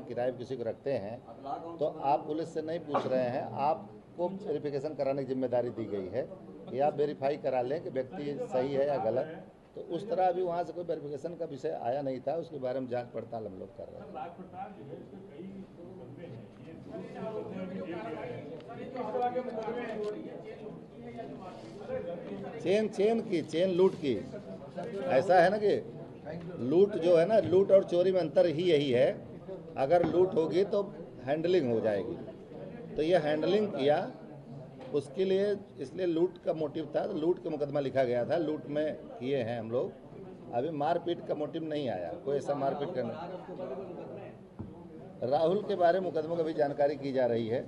यहाँ किराए पर किसी को रखते हैं तो आप पुलिस से नहीं पूछ रहे हैं, आपको वेरिफिकेशन कराने की जिम्मेदारी दी गई है कि आप वेरीफाई करा लें कि व्यक्ति सही है या गलत। तो उस तरह अभी वहाँ से कोई वेरिफिकेशन का विषय आया नहीं था, उसके बारे में जांच पड़ताल हम लोग कर रहे हैं। चेन लूट की ऐसा है ना कि लूट जो है ना, लूट और चोरी में अंतर ही यही है। अगर लूट होगी तो हैंडलिंग हो जाएगी, तो ये हैंडलिंग किया उसके लिए, इसलिए लूट का मोटिव था, तो लूट का मुकदमा लिखा गया था, लूट में किए हैं हम लोग। अभी मारपीट का मोटिव नहीं आया, कोई ऐसा मारपीट करना। राहुल के बारे में मुकदमों की भी जानकारी की जा रही है,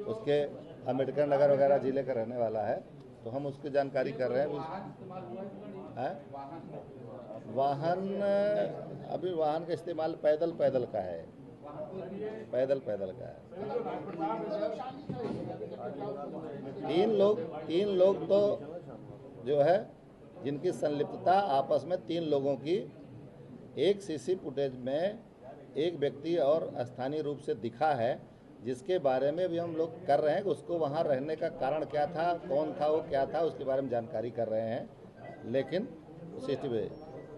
उसके अम्बेडकर नगर वगैरह जिले का रहने वाला है, तो हम उसकी जानकारी कर रहे हैं। वाहन अभी वाहन का इस्तेमाल पैदल का है, पैदल का है। तीन लोग तो जो है जिनकी संलिप्तता आपस में 3 लोगों की एक सीसी फुटेज में एक व्यक्ति और स्थानीय रूप से दिखा है, जिसके बारे में भी हम लोग कर रहे हैं कि उसको वहाँ रहने का कारण क्या था, कौन था वो, क्या था, उसके बारे में जानकारी कर रहे हैं। लेकिन सीसीटीवी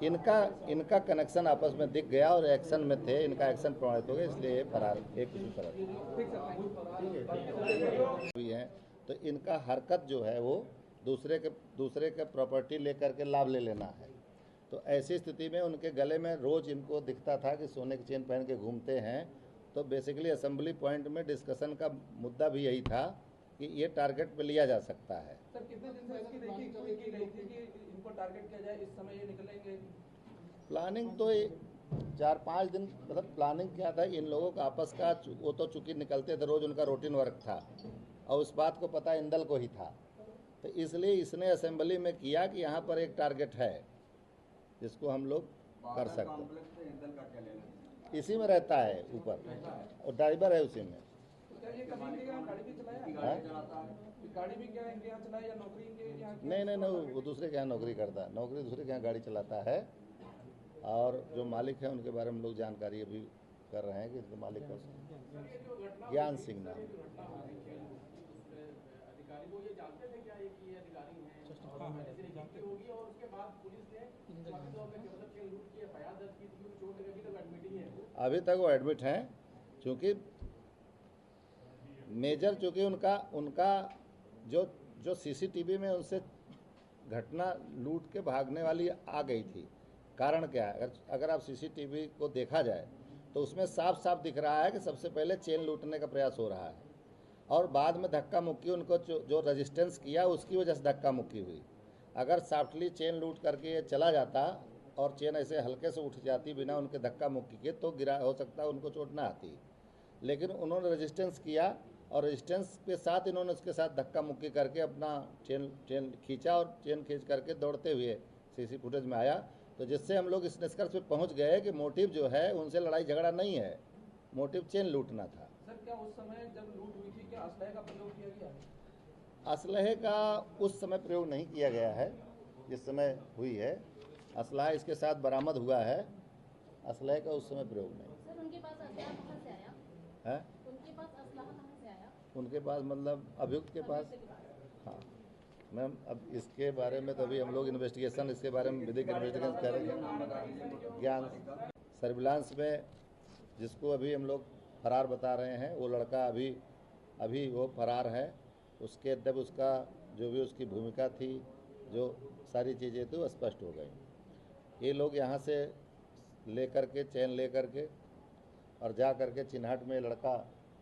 इनका कनेक्शन आपस में दिख गया और एक्शन में थे, इनका एक्शन प्रमाणित हो गया, इसलिए ये फरार एक फरार हुई है। तो इनका हरकत जो है वो दूसरे के प्रॉपर्टी लेकर के लाभ ले लेना है। तो ऐसी स्थिति में उनके गले में रोज इनको दिखता था कि सोने की चेन पहन के घूमते हैं। तो बेसिकली असेंबली पॉइंट में डिस्कशन का मुद्दा भी यही था कि ये टारगेट पे लिया जा सकता है। सर कितने दिन से इसकी देखी की गई थी कि इनको टारगेट किया जाए, इस समय ये निकलेंगे? प्लानिंग तो 4-5 दिन, मतलब प्लानिंग क्या था, इन लोगों का आपस का, वो तो चूंकि निकलते थे रोज, उनका रूटीन वर्क था और उस बात को पता इंदल को ही था, तो इसलिए इसने असेंबली में किया कि यहाँ पर एक टारगेट है जिसको हम लोग कर सकते हैं। इसी में रहता है ऊपर और ड्राइवर है उसी में। नहीं, वो दूसरे के यहाँ नौकरी करता है, दूसरे के यहाँ गाड़ी चलाता है। और जो मालिक है उनके बारे में लोग जानकारी अभी कर रहे हैं कि इनके मालिक का ज्ञान सिंह नाम। अभी तक वो एडमिट हैं, क्योंकि मेजर चूँकि उनका जो सीसीटीवी में उनसे घटना लूट के भागने वाली आ गई थी। कारण क्या है, अगर आप सीसीटीवी को देखा जाए तो उसमें साफ साफ दिख रहा है कि सबसे पहले चेन लूटने का प्रयास हो रहा है और बाद में धक्का मुक्की, उनको जो रेजिस्टेंस किया उसकी वजह से धक्का मुक्की हुई। अगर सॉफ्टली चेन लूट करके ये चला जाता और चेन ऐसे हल्के से उठ जाती बिना उनके धक्का मुक्की के, तो गिरा हो सकता उनको चोट ना आती। लेकिन उन्होंने रेजिस्टेंस किया और रेजिस्टेंस के साथ इन्होंने उसके साथ धक्का मुक्की करके अपना चेन खींचा और चेन खींच करके दौड़ते हुए सीसी फुटेज में आया। तो जिससे हम लोग इस निष्कर्ष पे पहुंच गए कि मोटिव जो है उनसे लड़ाई झगड़ा नहीं है, मोटिव चेन लूटना था। सर क्या उस समय जब लूट हुई थी क्या असलहे का प्रयोग किया गया? असलहे का उस समय प्रयोग नहीं किया गया है जिस समय हुई है। असलहा इसके साथ बरामद हुआ है, असलहे का उस समय प्रयोग नहीं। सर उनके पास असलहा कहाँ से आया है? उनके पास असलहा कहाँ से आया? उनके पास मतलब अभियुक्त के पास। हाँ मैम, अब इसके बारे में तो अभी हम लोग इन्वेस्टिगेशन, इसके बारे में विधिक इन्वेस्टिगेशन कर रहे हैं। ज्ञान सर्विलांस में जिसको अभी हम लोग फरार बता रहे हैं, वो लड़का अभी वो फरार है। उसके अदब उसका जो भी उसकी भूमिका थी, जो सारी चीज़ें थी वो स्पष्ट हो गई। ये लोग यहाँ से ले कर के चैन ले कर के और जा कर के चिन्हट में लड़का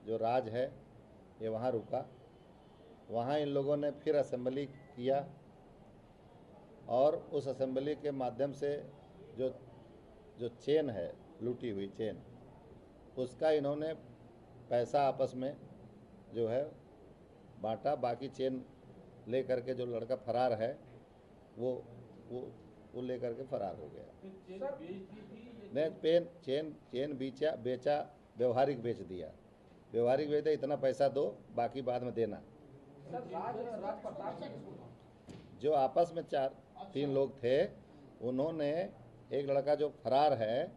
जो राज है ये वहाँ रुका। वहाँ इन लोगों ने फिर असेंबली किया और उस असेंबली के माध्यम से जो चेन है, लूटी हुई चेन, उसका इन्होंने पैसा आपस में जो है बांटा। बाकी चेन ले करके जो लड़का फरार है वो ले करके फरार हो गया। नहीं, चेन बेचा, व्यवहारिक बेच दिया। व्यवहारिक बेच दिया, इतना पैसा दो, बाकी बाद में देना। जो आपस में 3 लोग थे, उन्होंने, एक लड़का जो फरार है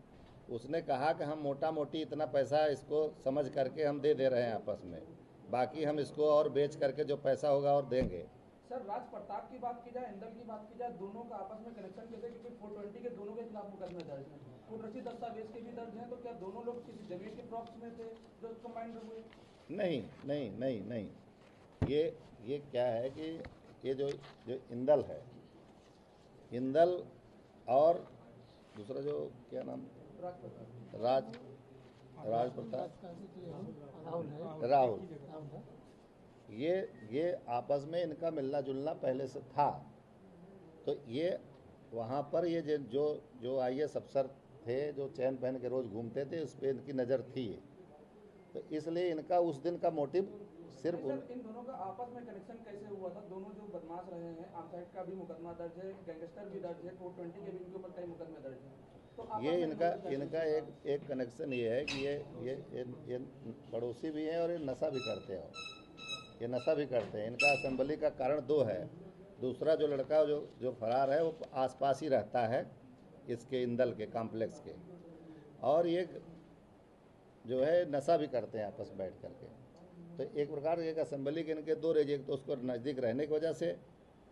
उसने कहा कि हम मोटा मोटी इतना पैसा इसको समझ करके हम दे रहे हैं आपस में, बाकी हम इसको और बेच करके जो पैसा होगा और देंगे। सर राज प्रताप की बात की जाए, इंदल की बात की जाए, दोनों का आपस में कनेक्शन कैसे, क्योंकि 420 के दोनों के खिलाफ मुकदमे दर्ज हैं, कुदरती दस्तावेज के भी दर्ज हैं, तो क्या दोनों लोग किसी जमीन के प्रॉप्स में थे जो कंबाइंड हुए? नहीं नहीं नहीं नहीं, ये क्या है कि ये जो इंदल है, इंदल और दूसरा जो क्या नाम, राज प्रताप, राहुल, ये आपस में इनका मिलना जुलना पहले से था। तो ये वहाँ पर ये जो IAS अफसर थे जो चैन पहन के रोज़ घूमते थे, उस पर इनकी नज़र थी। तो इसलिए इनका उस दिन का मोटिव सिर्फ इन दोनों का आपस में कनेक्शन कैसे हुआ था? दोनों जो बदमाश रहे हैं, आमसाइड का भी मुकदमा दर्ज है, गैंगस्टर भी दर्ज है, 420 के भी इनके ऊपर कई मुकदमे दर्ज हैं। तो ये इनका एक कनेक्शन ये है कि ये पड़ोसी भी हैं और ये नशा भी करते हैं। ये नशा भी करते हैं। इनका असेंबली का कारण दो है। दूसरा जो लड़का जो फरार है वो आसपास ही रहता है इसके इंदल के कॉम्प्लेक्स के, और ये जो है नशा भी करते हैं आपस में बैठ करके। तो एक प्रकार एक असेंबली के इनके दो रेज, एक तो उसको नज़दीक रहने की वजह से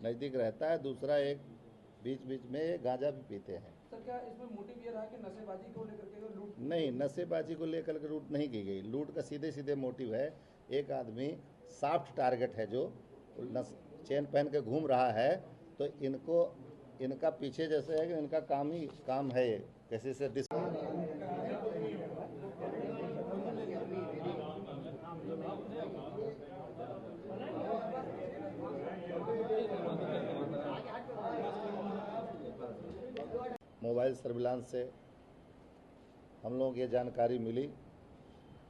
नज़दीक रहता है, दूसरा एक बीच बीच में ये गांजा भी पीते हैं। सर क्या इसमें मोटिव ये रहा कि नशेबाजी को लेकर के लूट? नहीं, नशेबाजी को लेकर के लूट नहीं की गई। लूट का सीधे सीधे मोटिव है, एक आदमी सॉफ्ट टारगेट है जो चेन पहन के घूम रहा है, तो इनका पीछे जैसे है कि इनका काम है ये कैसे से मोबाइल सर्विलांस से हम लोगों को ये जानकारी मिली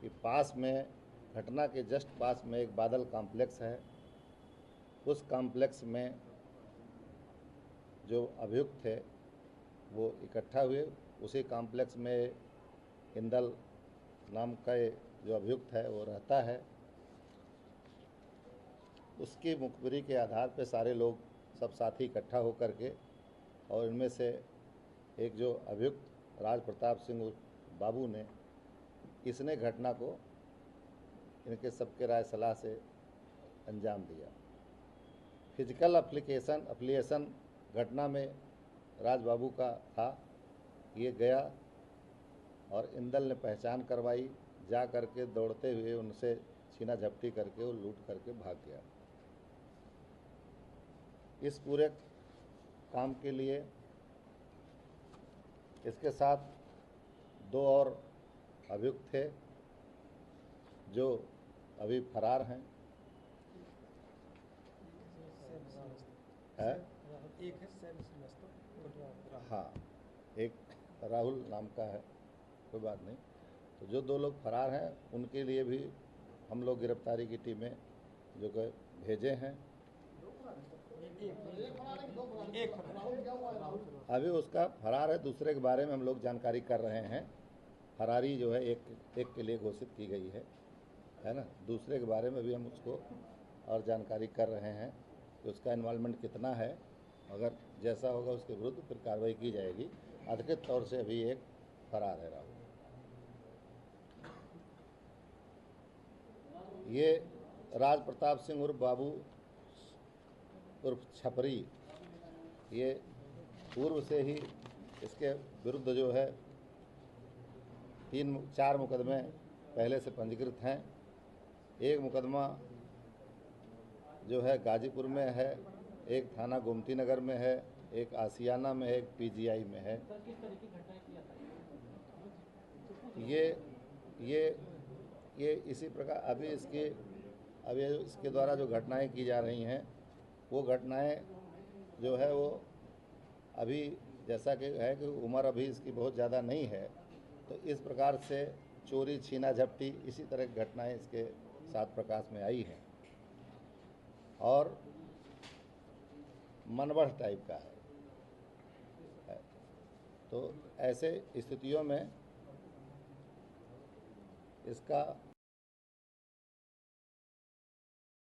कि पास में, घटना के जस्ट पास में एक बादल कॉम्प्लेक्स है। उस कॉम्प्लेक्स में जो अभियुक्त थे वो इकट्ठा हुए। उसी कॉम्प्लेक्स में इंदल नाम का जो अभियुक्त है वो रहता है। उसकी मुखबिरी के आधार पर सारे लोग सब साथी इकट्ठा होकर के, और इनमें से एक जो अभियुक्त राज प्रताप सिंह बाबू ने, इसने घटना को इनके सबके राय सलाह से अंजाम दिया। फिजिकल एप्लीकेशन घटना में राज बाबू का था। ये गया और इंदल ने पहचान करवाई, जा करके दौड़ते हुए उनसे छीना झपटी करके वो लूट करके भाग गया। इस पूरे काम के लिए इसके साथ दो और अभियुक्त थे जो अभी फरार हैं। एक है हाँ, एक राहुल नाम का है, कोई बात नहीं। तो जो दो लोग फरार हैं उनके लिए भी हम लोग गिरफ्तारी की टीमें जो कि भेजे हैं। अभी उसका फरार है, दूसरे के बारे में हम लोग जानकारी कर रहे हैं। फरारी जो है एक के लिए घोषित की गई है ना। दूसरे के बारे में भी हम उसको और जानकारी कर रहे हैं कि उसका इन्वॉल्वमेंट कितना है। अगर जैसा होगा उसके विरुद्ध फिर कार्रवाई की जाएगी। अधिकृत तौर से अभी एक फरार है राहुल। ये राज प्रताप सिंह उर्फ बाबू उर्फ छपरी, ये पूर्व से ही इसके विरुद्ध जो है 3-4 मुकदमे पहले से पंजीकृत हैं। एक मुकदमा जो है गाजीपुर में है, एक थाना गोमती नगर में है, एक आसियाना में है, एक PGI में है। ये इसी प्रकार अभी इसके द्वारा जो घटनाएं की जा रही हैं, वो घटनाएं जो है वो अभी जैसा कि है कि उम्र अभी इसकी बहुत ज़्यादा नहीं है, तो इस प्रकार से चोरी छीना झपटी इसी तरह की घटनाएं इसके साथ प्रकाश में आई हैं और मनबढ़ टाइप का है। तो ऐसे स्थितियों में इसका